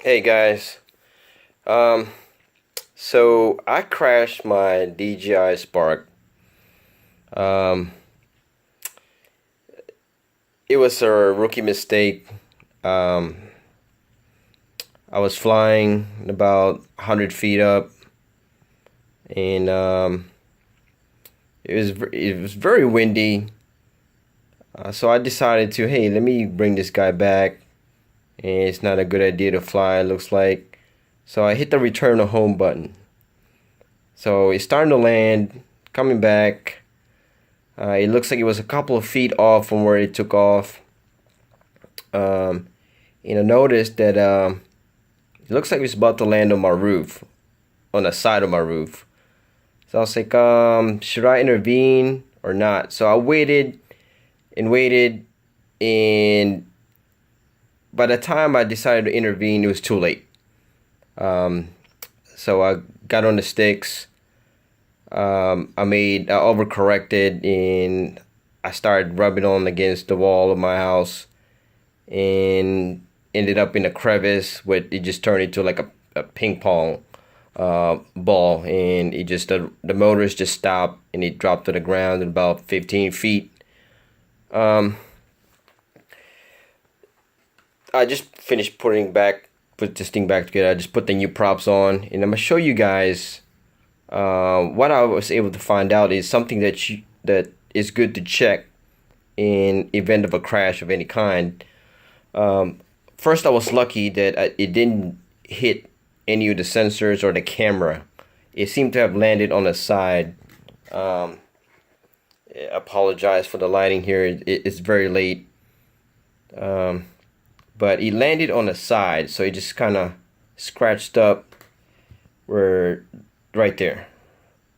Hey guys, um, so I crashed my DJI Spark. Um, it was a rookie mistake. Um, I was flying about 100 feet up, and it was very windy. So I decided to, hey, let me bring this guy back. And it's not a good idea to fly, it looks like. So I hit the return to home button. So it's starting to land, coming back. It looks like it was a couple of feet off from where it took off. Um, I noticed that it looks like it's about to land on my roof, on the side of my roof. So I was like, should I intervene or not? So I waited and waited, and by the time I decided to intervene, it was too late. Um, so I got on the sticks. I overcorrected, and I started rubbing on against the wall of my house, and ended up in a crevice where it just turned into like a ping pong ball, and the motors just stopped, and it dropped to the ground at about 15 feet. Um, I just finished put this thing back together. I just put the new props on, and I'm gonna show you guys. What I was able to find out is something that is good to check in event of a crash of any kind. Um, First, I was lucky that it didn't hit any of the sensors or the camera. It seemed to have landed on the side. Um, I apologize for the lighting here. It's very late. Um, but it landed on the side, so it just kind of scratched up where right there.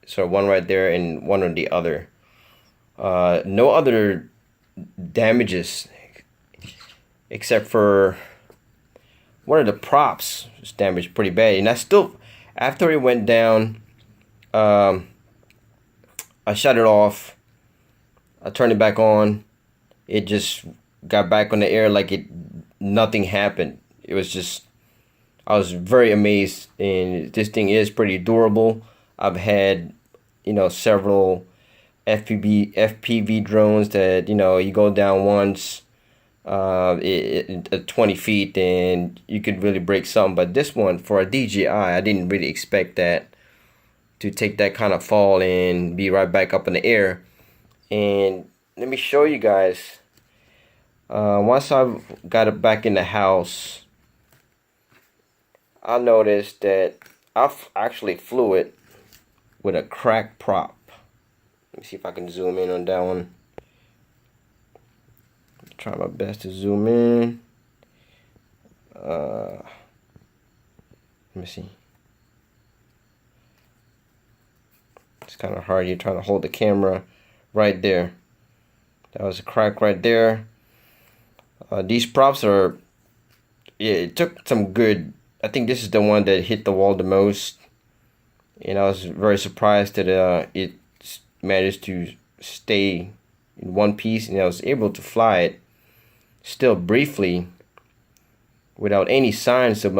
So one right there and one on the other. No other damages except for one of the props was damaged pretty bad, and I still, after it went down, um, I shut it off. I turned it back on. It just got back on the air like nothing happened. It was just, I was very amazed, and this thing is pretty durable. I've had, several FPV drones that you go down once, 20 feet, and you could really break something. But this one, for a DJI, I didn't really expect that to take that kind of fall and be right back up in the air. And let me show you guys. Once I've got it back in the house, I noticed that I've actually flew it with a cracked prop. Let me see if I can zoom in on that one. Try my best to zoom in. Let me see. It's kind of hard. You're trying to hold the camera right there. That was a crack right there. These props are, yeah, it took some good. I think this is the one that hit the wall the most. And I was very surprised that it managed to stay in one piece, and I was able to fly it still briefly without any signs of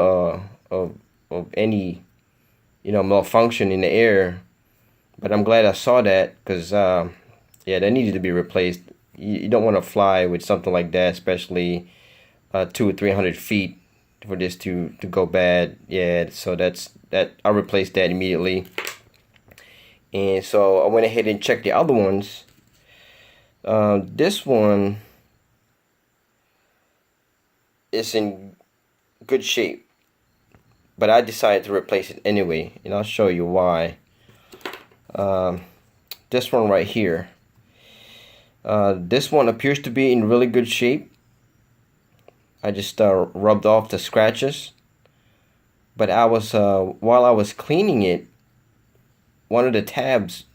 any malfunction in the air. But I'm glad I saw that, because yeah, that needed to be replaced. You don't want to fly with something like that, especially 200 or 300 feet, for this to go bad. Yeah, so I replaced that immediately. And so I went ahead and checked the other ones. This one is in good shape, but I decided to replace it anyway, and I'll show you why. This one right here. This one appears to be in really good shape. I just rubbed off the scratches, but while I was cleaning it, one of the tabs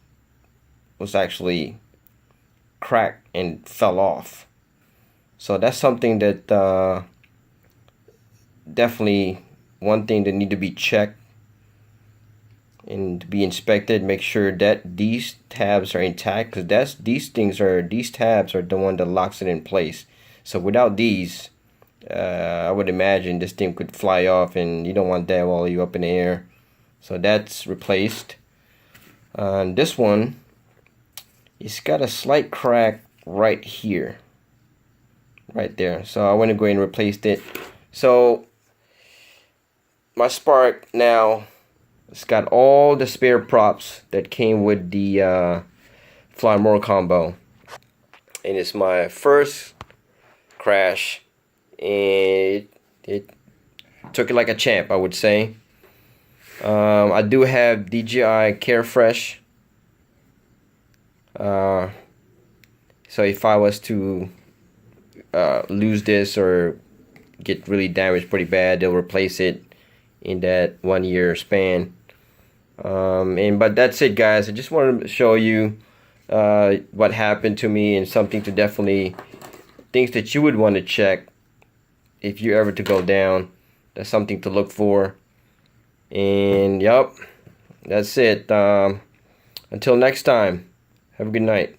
was actually cracked and fell off. So that's something that definitely one thing that need to be checked and to be inspected. Make sure that these tabs are intact, because these tabs are the one that locks it in place. So without these, I would imagine this thing could fly off, and you don't want that while you're up in the air. So that's replaced. And this one, it's got a slight crack right here, right there. So I went to go ahead and replaced it. So my Spark now, it's got all the spare props that came with the Flying Mortal Combo, and it's my first crash, and it took it like a champ, I would say. I do have DJI Carefresh. So if I was to lose this or get really damaged pretty bad, they'll replace it in that 1 year span. But that's it, guys. I just wanted to show you what happened to me, and something to definitely, things that you would want to check if you ever to go down. That's something to look for. And yep, that's it. Until next time, have a good night.